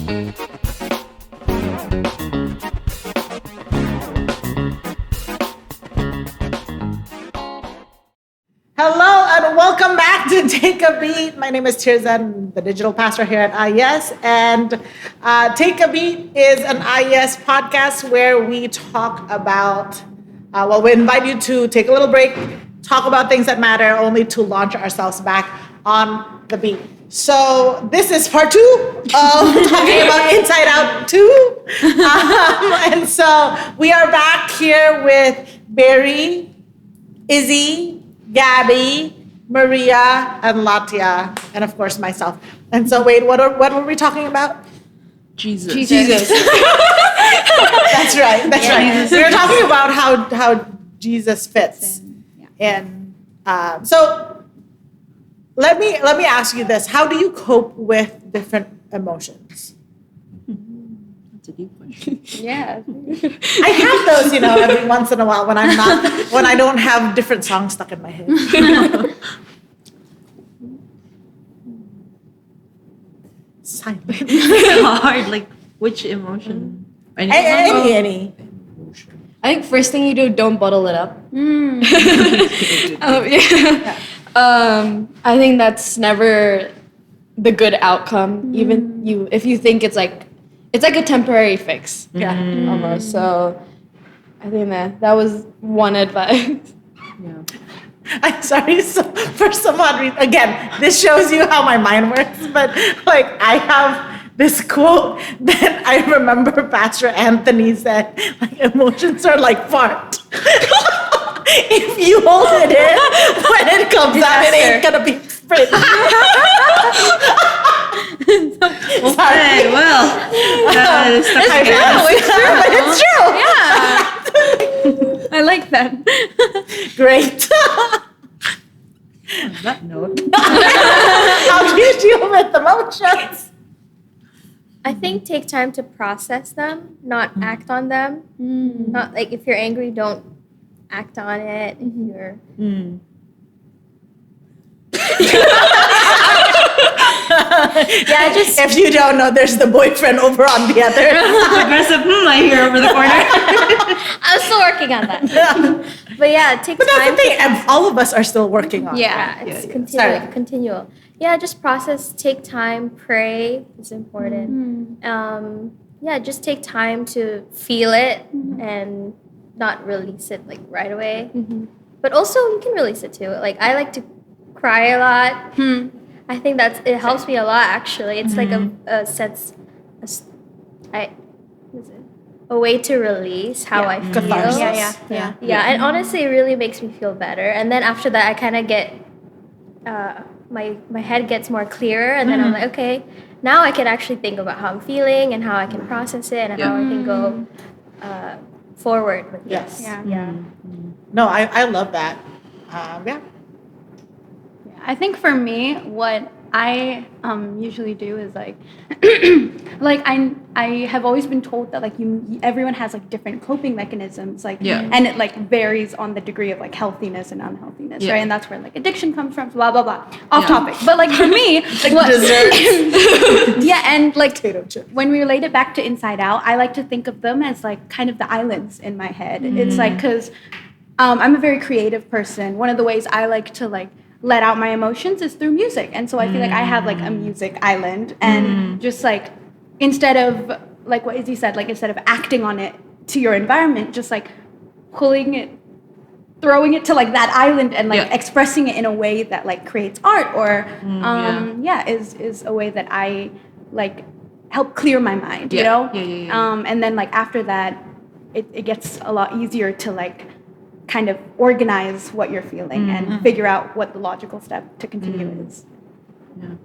Hello and welcome back to Take a Beat. My name is Tirza, I'm the digital pastor here at IES. And Take a Beat is an IES podcast where we talk about, we invite you to take a little break, talk about things that matter, only to launch ourselves back on the beat. So this is part 2 of talking about Inside Out 2. And so we are back here with Barry, Issy, Gaby, Maria, and Latya, and of course myself. And so, wait, what were we talking about? Jesus. That's right. We were talking about how Jesus fits. And so, let me ask you this: how do you cope with different emotions? That's a deep question. Yeah. I have those, every once in a while when I don't have different songs stuck in my head. Silent. It's hard. Like, which emotion? Any. I think first thing you do, don't bottle it up. I think that's never the good outcome. Even if you think it's like a temporary fix. Yeah. Almost. So I think that was one advice. Yeah. I'm sorry. So for some odd reason, again, this shows you how my mind works. But I have this quote that I remember Pastor Anthony said, emotions are like fart. If you hold it in, when it comes out, it ain't gonna be spit. Okay, well, It's true. Yeah. I like that. Great. on that note. How do you deal with emotions? I think take time to process them, not act on them. Not like if you're angry, don't act on it. If you're just if you don't know, there's the boyfriend over on the other. Aggressive I hear over the corner. I'm still working on that. But yeah, take But time. that's the thing, all of us are still working on it. Yeah, it's Sorry. continual. Yeah, just process, take time, pray is important. Just take time to feel it and not release it like right away. But also you can release it too. Like I like to cry a lot. I think it helps me a lot actually. It's like a way to release how I feel. Catharsis. Yeah, and honestly, it really makes me feel better. And then after that, I kind of get, my head gets more clearer. And then I'm like, okay, now I can actually think about how I'm feeling and how I can process it and how I can go forward with this. Yeah. No, I love that. I think for me, what I usually do is like I have always been told that everyone has like different coping mechanisms and it like varies on the degree of like healthiness and unhealthiness, right? And that's where like addiction comes from, blah blah blah. Off topic, but like for me, and like when we relate it back to Inside Out, I like to think of them as like kind of the islands in my head. It's like because I'm a very creative person. One of the ways I like to like let out my emotions is through music, and so I feel like I have like a music island, and just like instead of like what Izzy said, like instead of acting on it to your environment, just like pulling it, throwing it to like that island and like expressing it in a way that like creates art or is a way that I like help clear my mind, you know? And then like after that it gets a lot easier to like kind of organize what you're feeling and figure out what the logical step to continue is.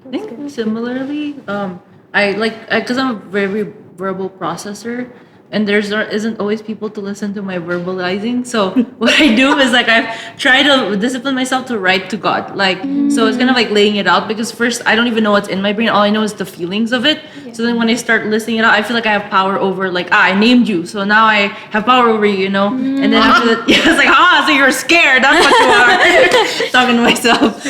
I think similarly, because I'm a very verbal processor, and there isn't always people to listen to my verbalizing. So what I do is like I try to discipline myself to write to God. So it's kind of like laying it out, because first I don't even know what's in my brain. All I know is the feelings of it. So then when I start listing it out, I feel like I have power over I named you. So now I have power over you, And then after that, it's like, so you're scared. That's what you are. Talking to myself.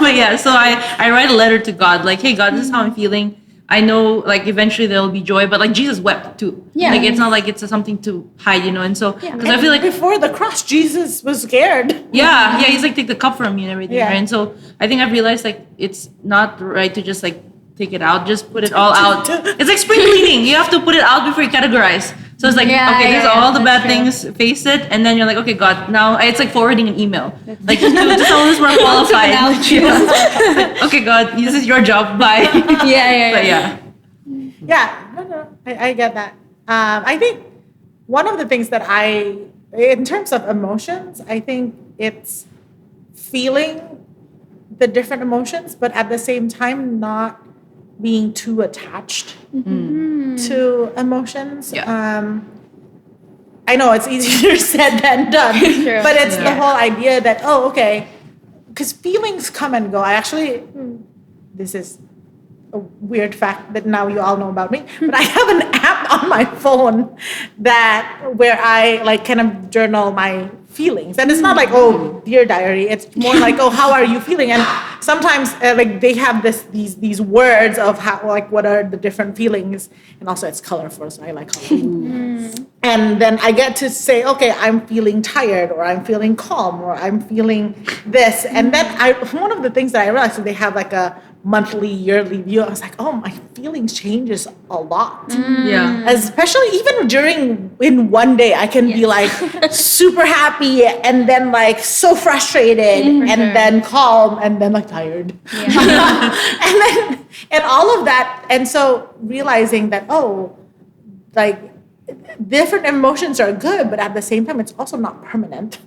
But yeah, so I write a letter to God, like, hey God, this is how I'm feeling. I know like eventually there'll be joy, but like Jesus wept too. Yeah. Like it's not like it's something to hide, and so because I feel like before the cross, Jesus was scared. yeah, he's like take the cup from me and everything, Yeah. right? And so I think I've realized like it's not right to just like take it out, just put it all out. It's like spring cleaning. You have to put it out before you categorize. So it's like, Yeah, okay, yeah, there's all the that's bad true. things, face it, and then you're like, okay, God, now it's like forwarding an email. Like, just all this more qualified. Yeah. Okay, God, this is your job. Bye. But yeah. Yeah, no, I get that. I think one of the things that in terms of emotions, I think it's feeling the different emotions, but at the same time, not being too attached to emotions. Yeah. I know it's easier said than done, but it's the whole idea that, okay, because feelings come and go. This is a weird fact that now you all know about me, but I have an app on my phone where I like kind of journal my feelings, and it's not like, oh, dear diary. It's more like, oh, how are you feeling? And sometimes like they have these words of how, like, what are the different feelings, and also it's colorful, so I like color. And then I get to say, okay, I'm feeling tired, or I'm feeling calm, or I'm feeling this. And then one of the things that I realized is they have like a monthly, yearly view. I was like, oh, my feelings changes a lot. Yeah. Especially even in one day, I can be like super happy, and then like so frustrated, and then calm, and then like tired. and all of that. And so realizing that, like, different emotions are good, but at the same time, it's also not permanent.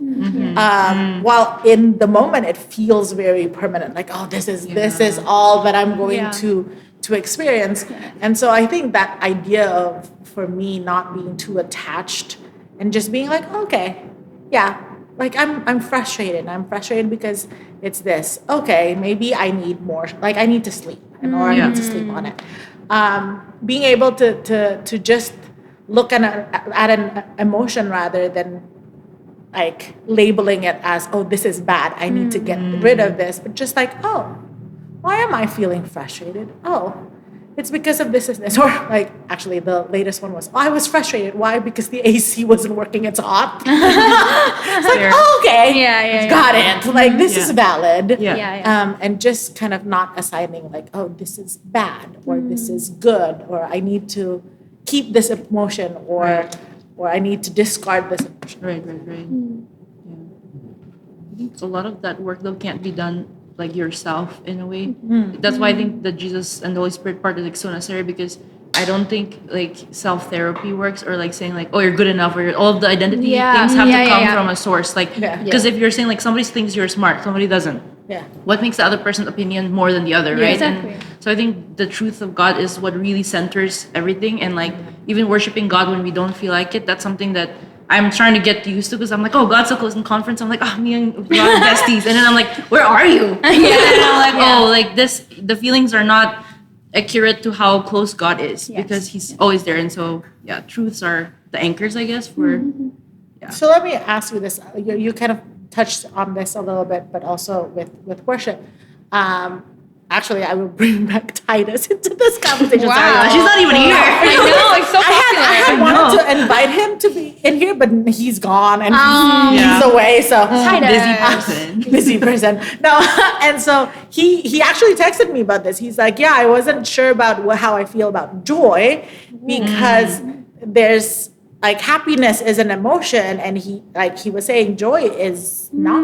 While in the moment, it feels very permanent. Like, oh, this is all that I'm going to experience. And so I think that idea of, for me, not being too attached and just being like, okay, yeah, like I'm frustrated. I'm frustrated because it's this. Okay, maybe I need more. Like I need to sleep, or I need to sleep on it. Being able to just look at an emotion rather than like labeling it as, oh, this is bad, I need to get rid of this, but just like, oh, why am I feeling frustrated? Oh, it's because of this and this. Or like, actually the latest one was, I was frustrated. Why? Because the AC wasn't working, it's hot. It's like, okay, got it. Like, this is valid. And just kind of not assigning like, oh, this is bad, or this is good, or I need to keep this emotion, or I need to discard this emotion. Right. Yeah. I think a lot of that work though can't be done like yourself in a way. That's why I think the Jesus and the Holy Spirit part is like so necessary, because I don't think like self-therapy works, or like saying like, oh, you're good enough, or all of the identity things have to come from a source. Like, because if you're saying like somebody thinks you're smart, somebody doesn't. Yeah. What makes the other person's opinion more than the other, right? Exactly. And so I think the truth of God is what really centers everything. And like even worshiping God when we don't feel like it, that's something that I'm trying to get used to, because I'm like, oh, God's so close in conference. I'm like, oh, me and God are besties. And then I'm like, where are you? And then I'm like, oh, like the feelings are not accurate to how close God is, because He's always there. And so, truths are the anchors, I guess, for, So let me ask you this. You kind of touched on this a little bit, but also with worship. Actually, I will bring back Titus into this conversation. Wow. Sorry, she's not even here. I know, it's so popular. I had wanted to invite him to be in here, but he's gone and he's away. So busy person. No, and so he actually texted me about this. He's like, I wasn't sure about how I feel about joy, because there's like happiness is an emotion, and he was saying joy is not.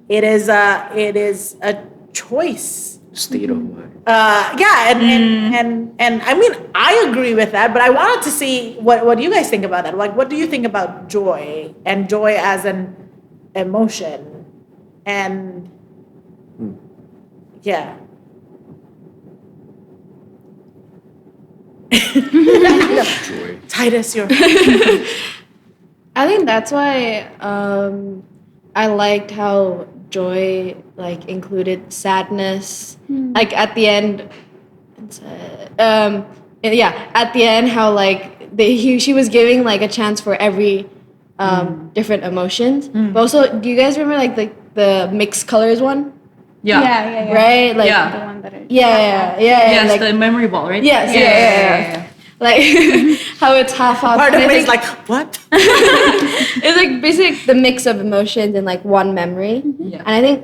It is a choice. State of mind. And I mean, I agree with that, but I wanted to see what you guys think about that. Like, what do you think about joy, and joy as an emotion? And Joy. Titus, you're I think that's why I liked how joy like included sadness. Like at the end, at the end, how like she was giving like a chance for every different emotions. But also, do you guys remember like the mixed colors one? Yeah. right? Like, Yeah. The one that it. Yes, like, the memory ball, right? yes, yeah. Like how it's half off. Part of And I me is think like, what? it's like basically the mix of emotions and like one memory. Yeah. And I think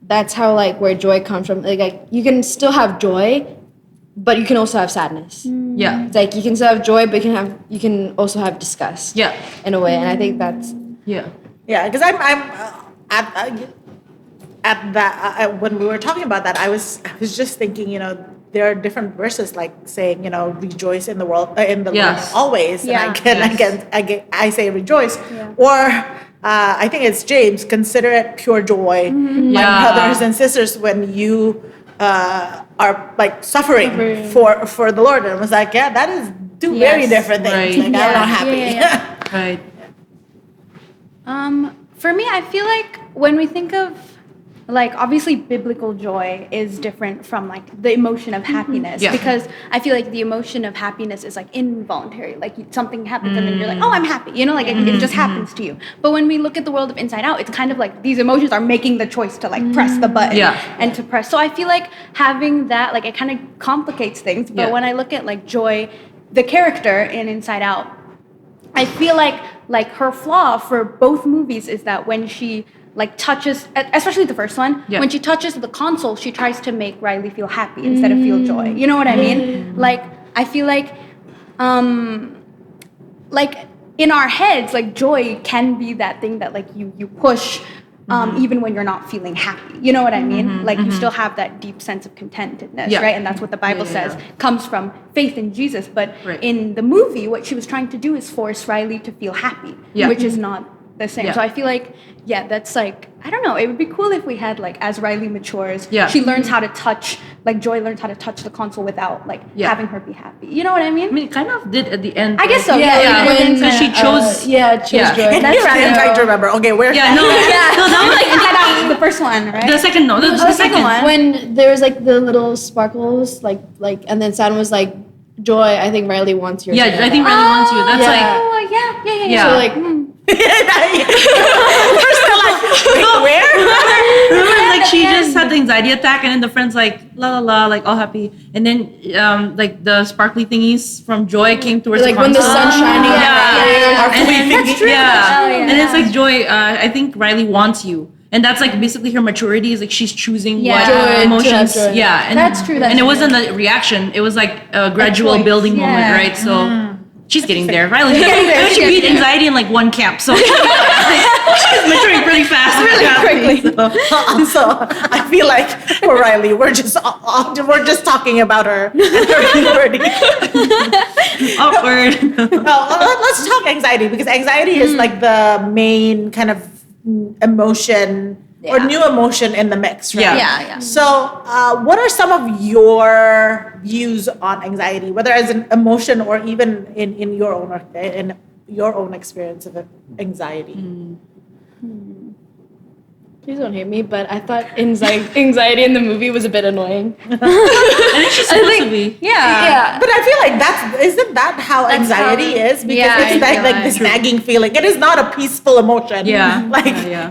that's how like where joy comes from. Like you can still have joy, but you can also have sadness. Yeah. It's like you can still have joy, but you can also have disgust. Yeah. In a way, and I think that's Yeah. Yeah, because I'm at that when we were talking about that, I was just thinking, there are different verses like saying, rejoice in the world in the Yes. Lord always, Yeah. and I say rejoice, or I think it's James, consider it pure joy, my Yeah. brothers and sisters, when you are like suffering for the Lord. And I was like, yeah, that is two very different things. Right. Like I'm not happy. Right. For me, I feel like when we think of like obviously biblical joy is different from like the emotion of happiness Yeah. because I feel like the emotion of happiness is like involuntary, like something happens and then you're like, oh, I'm happy, like it just happens to you. But when we look at the world of Inside Out, it's kind of like these emotions are making the choice to like press the button and to press. So I feel like having that, like it kind of complicates things. But when I look at like joy, the character in Inside Out, I feel like her flaw for both movies is that when she like touches, especially the first one, when she touches the console, she tries to make Riley feel happy instead of feel joy. You know what I mean? Like I feel like in our heads, like joy can be that thing that like you push even when you're not feeling happy. You know what I mean? Like you still have that deep sense of contentedness, right? And that's what the Bible says comes from faith in Jesus. But in the movie, what she was trying to do is force Riley to feel happy, which is not the same. So I feel like, that's like, I don't know, it would be cool if we had like, as Riley matures, she learns how to touch, like Joy learns how to touch the console without like having her be happy. You know what I mean? I mean, it kind of did at the end. I guess so. Because she chose. chose joy. And here I am trying to remember. Okay, where? Yeah, no, that was like Inside Out, the first one, right? the second. No, the second one. When there was like the little sparkles, like, and then Sam was like, Joy, I think Riley wants you. Yeah, I think Riley wants you. That's like. Yeah. So like, We're still like, wait, where? Remember, like she just had the anxiety attack, and then the friend's like la la la, like all happy, and then like the sparkly thingies from Joy came towards like the when the console. sun's shining. And then, That's true. and it's like Joy. I think Riley wants you, and that's like basically her maturity is like she's choosing what Joy, emotions. to have joy. Yeah, and That's true, and it wasn't a reaction; it was like a gradual choice. building moment, right? So. She's getting there. Riley's getting there. She beat anxiety in like one camp, so she's maturing pretty fast, really quickly. Also, I feel like for Riley, we're just talking about her and her puberty. Awkward. Let's talk anxiety, because anxiety is like the main kind of emotion or new emotion in the mix, right? Yeah. So, what are some of your views on anxiety, whether as an emotion or even in your own experience of anxiety? Please don't hate me, but I thought anxiety in the movie was a bit annoying. I think she's supposed to be. Yeah. But I feel like isn't that how anxiety is? Because it's like this nagging feeling. It is not a peaceful emotion. Yeah.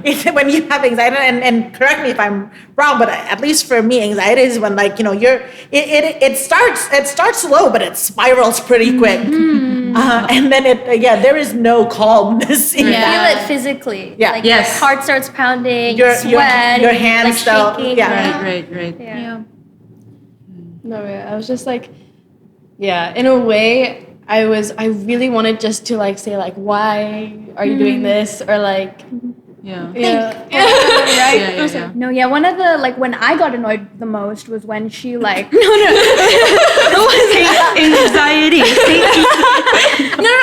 It's when you have anxiety, and correct me if I'm wrong, but at least for me, anxiety is when like, it starts slow, but it spirals pretty quick. And then there is no calmness in You that. feel it physically. Yeah. Like Yes. your heart starts pounding, Your sweat, hands like start- shaking. yeah. Right. Yeah. No, I was just like, in a way, I really wanted just to like say like, why are you doing this? Or like, Yeah. Right? Yeah. No, one of the, like, when I got annoyed the most was when she, like, Anxiety.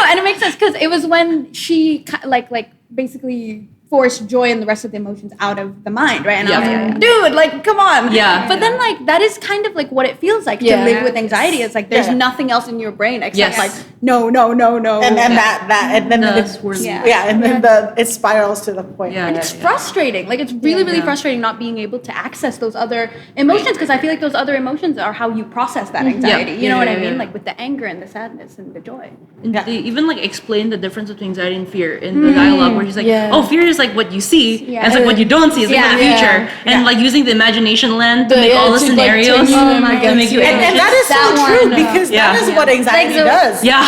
and it makes sense, because it was when she, like, basically forced joy and the rest of the emotions out of the mind, right? And I was like, dude, like, come on. Yeah. But then, like, that is kind of, like, what it feels like to live with anxiety. It's like, there's nothing else in your brain except, like, no, no, no, no. And then and then and then it spirals to the point. Yeah. And it's frustrating. Like, it's really, really frustrating not being able to access those other emotions, because I feel like those other emotions are how you process that anxiety. You know what I mean? Like, with the anger and the sadness and the joy. And they even like explain the difference between anxiety and fear in the dialogue, where he's like, "Oh, fear is like what you see, and it's like what you don't see is like the future." And like using the imagination lens to make all the scenarios to make you. And that is so true, because that is what anxiety does. Yeah.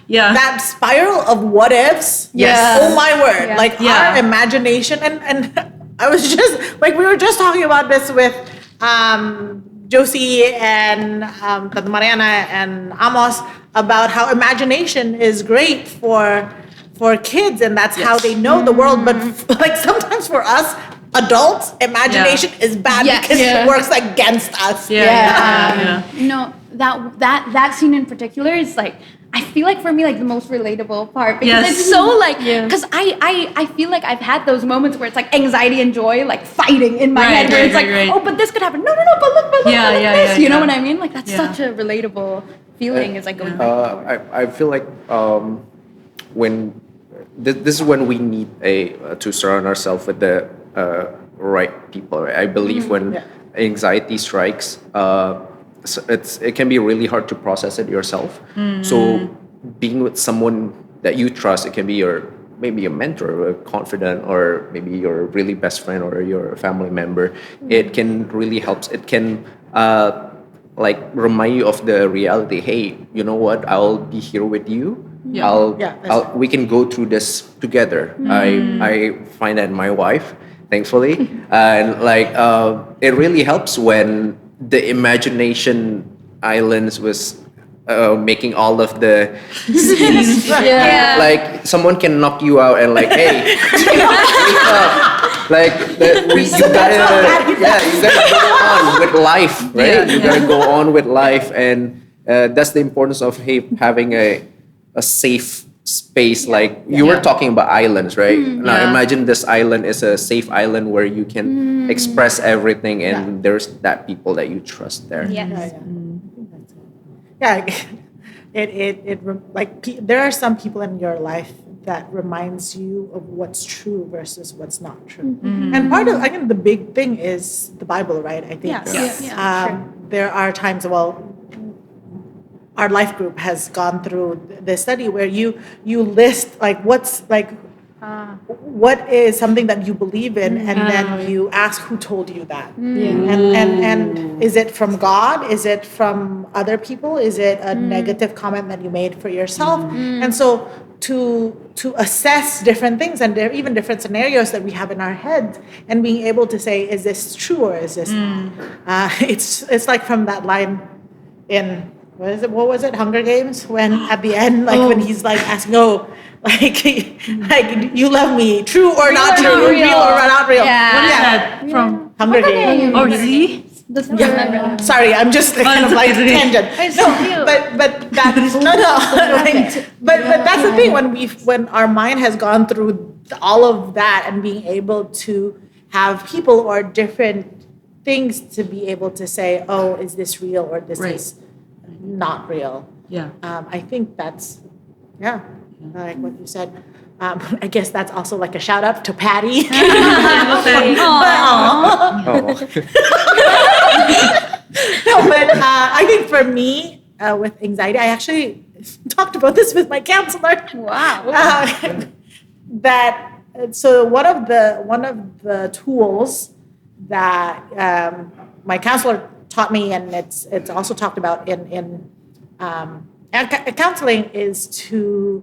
That spiral of what ifs. Yes. Oh my word. Like our imagination. And I was just like, we were just talking about this with Josie and Tata Mariana and Amos about how imagination is great for kids, and that's how they know the world. But like sometimes for us adults, imagination is bad because it works against us. No, that scene in particular is like, I feel like for me, like the most relatable part, because it's so like, because I feel like I've had those moments where it's like anxiety and joy like fighting in my head, where it's like, oh, but this could happen. No, but look, this. You know what I mean? Like, that's such a relatable feeling. Is like going back and forth. I feel like when this is when we need to surround ourselves with the right people. Right? I believe when anxiety strikes, it can be really hard to process it yourself. So being with someone that you trust, it can be maybe a mentor, or a confidant, or maybe your really best friend, or your family member. It can really help. It can like remind you of the reality. Hey, you know what? I'll be here with you. We can go through this together. I find that in my wife, thankfully, and like it really helps when the imagination islands was making all of the scenes. Like someone can knock you out and like, hey, wake up. Like you gotta go on with life, right? You gotta go on with life, and that's the importance of having a safe space. Like you were talking about islands, right? Now imagine this island is a safe island where you can express everything, and there's that people that you trust there. It like there are some people in your life that reminds you of what's true versus what's not true. And part of, I think, the big thing is the Bible, right? I think there are times, our life group has gone through this study where you list like what is something that you believe in, and then you ask who told you that, and is it from God? Is it from other people? Is it a negative comment that you made for yourself? And so to assess different things, and there are even different scenarios that we have in our heads, and being able to say, is this true or is this not? It's like from that line in what was it, Hunger Games, when at the end, like when he's like asking, like you love me, true or not true, real or not real. What is that from? Hunger Games. Oh, really? Sorry, I'm just kind of like tangent. But that's but that's the thing, when our mind has gone through all of that, and being able to have people or different things to be able to say, oh, is this real or this is not real? I think that's like what you said. I guess that's also like a shout out to Patty. I think for me, with anxiety, I actually talked about this with my counselor. Wow. So one of the tools that my counselor taught me, and it's also talked about in counseling, is to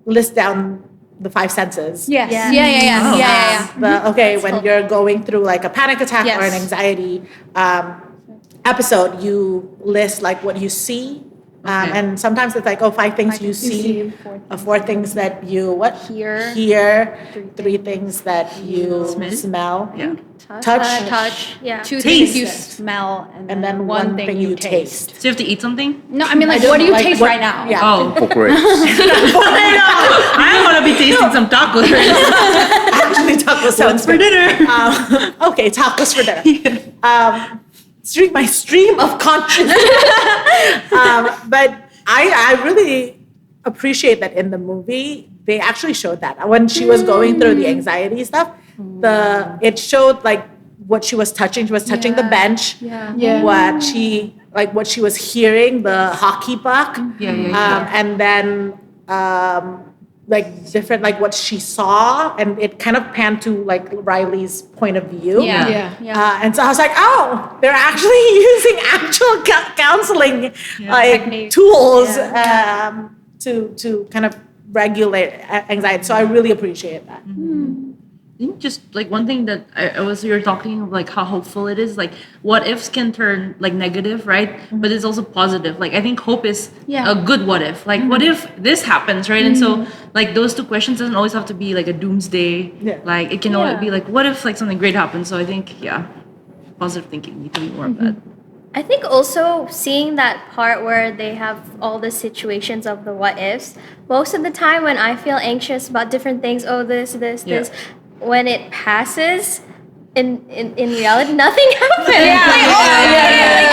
list down the 5 senses. Yes. When you're going through like a panic attack or an anxiety episode, you list like what you see. And sometimes it's like, 5 things you see, 4 things that you hear, 3 things that you smell, touch, 2 things you smell, and then 1 thing you taste. So you have to eat something? No, I mean, like, what do you taste right now? Pork ribs. I want to be tasting some tacos right now. Actually, tacos sounds for dinner. Tacos for dinner. My stream of consciousness. But I really appreciate that in the movie they actually showed that when she was going through the anxiety stuff. It showed like what she was touching. She was touching the bench. Yeah. What she was hearing, the hockey puck. And then like different like what she saw, and it kind of panned to like Riley's point of view. And so I was like, oh, they're actually using actual counseling like Techniques. tools to kind of regulate anxiety. So I really appreciate that. I think just like one thing that you're talking of like how hopeful it is, like what ifs can turn like negative, right? But it's also positive. Like I think hope is a good what if. Like what if this happens, right? And so like those two questions doesn't always have to be like a doomsday. Like it can always be like what if like something great happens. So I think positive thinking need to be more of that. I think also seeing that part where they have all the situations of the what ifs, most of the time when I feel anxious about different things, this, when it passes, in reality, nothing happens.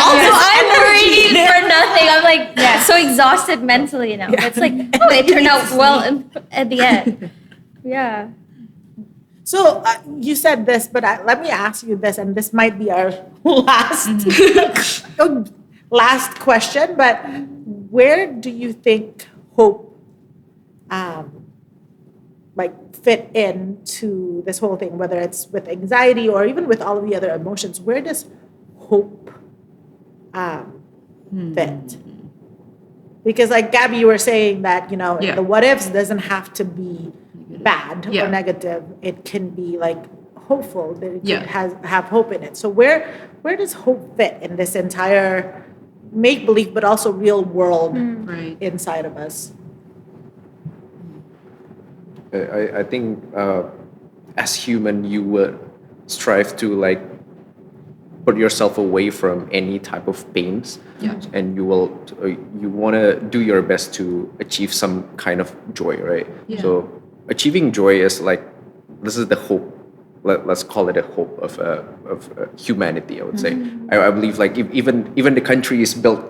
Also, I'm worried for nothing. I'm like so exhausted mentally now. It's like, it turned out well at the end. Yeah. So you said this, but let me ask you this, and this might be our last question. But where do you think hope, like fit into this whole thing? Whether it's with anxiety or even with all of the other emotions, where does hope fit? Because like Gaby, you were saying that the what ifs doesn't have to be bad or negative. It can be like hopeful. That it can have hope in it. So where does hope fit in this entire make believe, but also real world inside of us? I think as human, you would strive to like put yourself away from any type of pains, and you want to do your best to achieve some kind of joy, right? So achieving joy is like, this is the hope. Let's call it a hope of humanity. I would say. I believe like even the country is built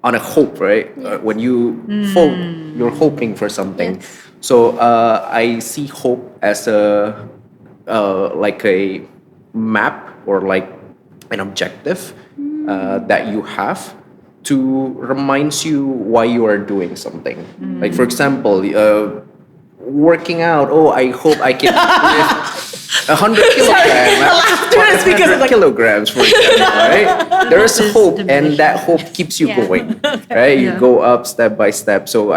on a hope, right? When you hope, you're hoping for something. So I see hope as like a map or like an objective that you have to reminds you why you are doing something. Like for example, working out. Oh, I hope I can lift 100 kilograms, for example, right? There is hope, and that hope keeps you going, right? You go up step by step. So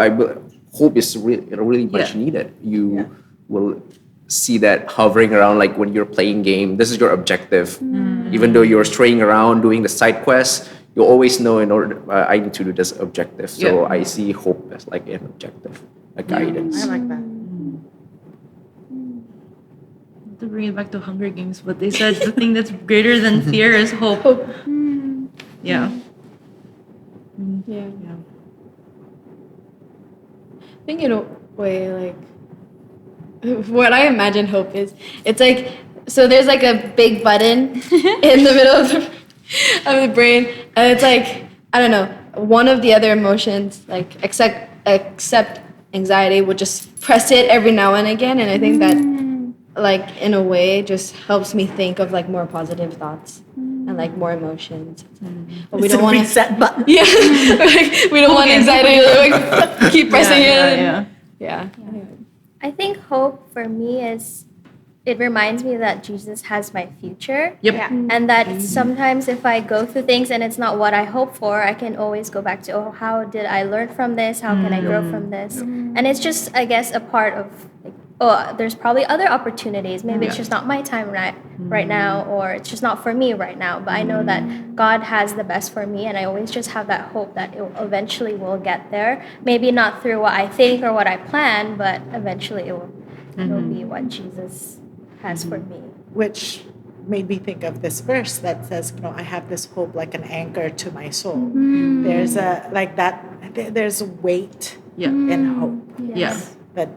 hope is really much needed. You will see that hovering around, like when you're playing game. This is your objective. Even though you're straying around doing the side quests, you always know in order I need to do this objective. So I see hope as like an objective, a guidance. I like that. To bring it back to Hunger Games, but they said the thing that's greater than fear is hope. Yeah. I think in a way, like what I imagine hope is, it's like, so there's like a big button in the middle of the brain, and it's like, I don't know, one of the other emotions, like except anxiety, would just press it every now and again, and I think that like in a way just helps me think of like more positive thoughts and like more emotions. But we don't want to reset button. Like, we don't want anxiety to like keep pressing it. Yeah. I think hope for me is, it reminds me that Jesus has my future. And that sometimes if I go through things and it's not what I hope for, I can always go back to, how did I learn from this? How can I grow from this? And it's just, I guess, a part of like, there's probably other opportunities. Maybe it's just not my time right now, or it's just not for me right now. But I know that God has the best for me, and I always just have that hope that it eventually will get there. Maybe not through what I think or what I plan, but eventually it will be what Jesus has for me. Which made me think of this verse that says, I have this hope like an anchor to my soul. There's there's weight in hope. That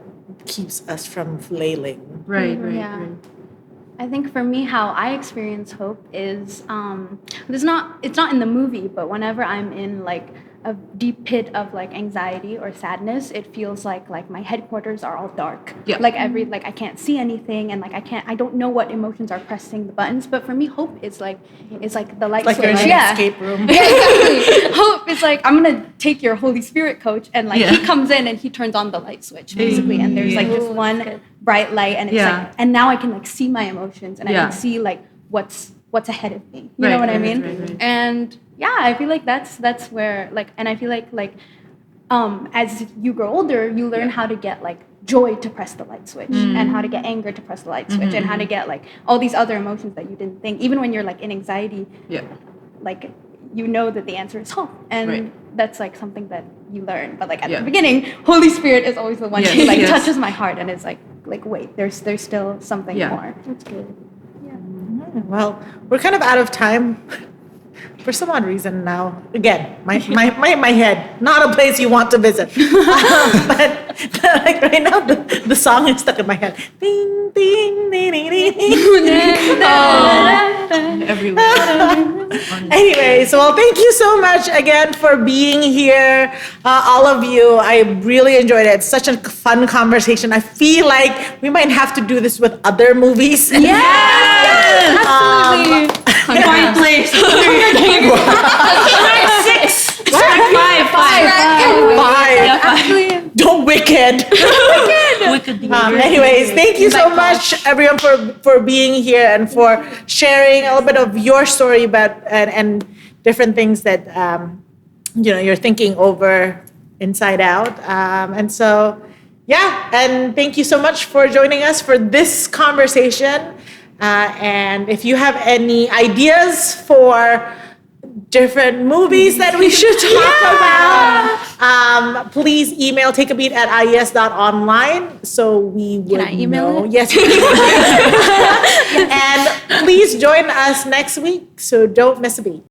keeps us from flailing. Right. I think for me, how I experience hope is it's not in the movie, but whenever I'm in like a deep pit of like anxiety or sadness, it feels like my headquarters are all dark. Yeah. Like I can't see anything, and like I don't know what emotions are pressing the buttons. But for me, hope is like the light Like switch. you're in an Yeah. escape room. Yeah, exactly. Hope is like, I'm gonna take your Holy Spirit coach, and like he comes in and he turns on the light switch basically, and there's like this one bright light, and it's like, and now I can like see my emotions, and I can see like what's ahead of me. You know what I mean? Right. And yeah, I feel like that's where like, and I feel like as you grow older, you learn how to get like joy to press the light switch, and how to get anger to press the light switch, and how to get like all these other emotions that you didn't think. Even when you're like in anxiety, like you know that the answer is hope, and that's like something that you learn. But like at the beginning, Holy Spirit is always the one who like touches my heart, and it's like wait, there's still something more. That's good. Well, we're kind of out of time for some odd reason now. Again, my head, not a place you want to visit. But like right now, the song is stuck in my head. Ding, ding, ding, ding, ding. Everywhere. Anyway, so well, thank you so much again for being here, all of you. I really enjoyed it. It's such a fun conversation. I feel like we might have to do this with other movies. Yes, absolutely. Quiet Place. 6. Five. Actually, Don't Wicked. Wicked. Anyways, thank you so much, everyone, for being here and for sharing a little bit of your story about and different things that you're thinking over inside out. And so, and thank you so much for joining us for this conversation. And if you have any ideas for different movies that we should talk about, please email takeabeat@ies.online so we would Can I email know. it? Yes. And please join us next week, so don't miss a beat.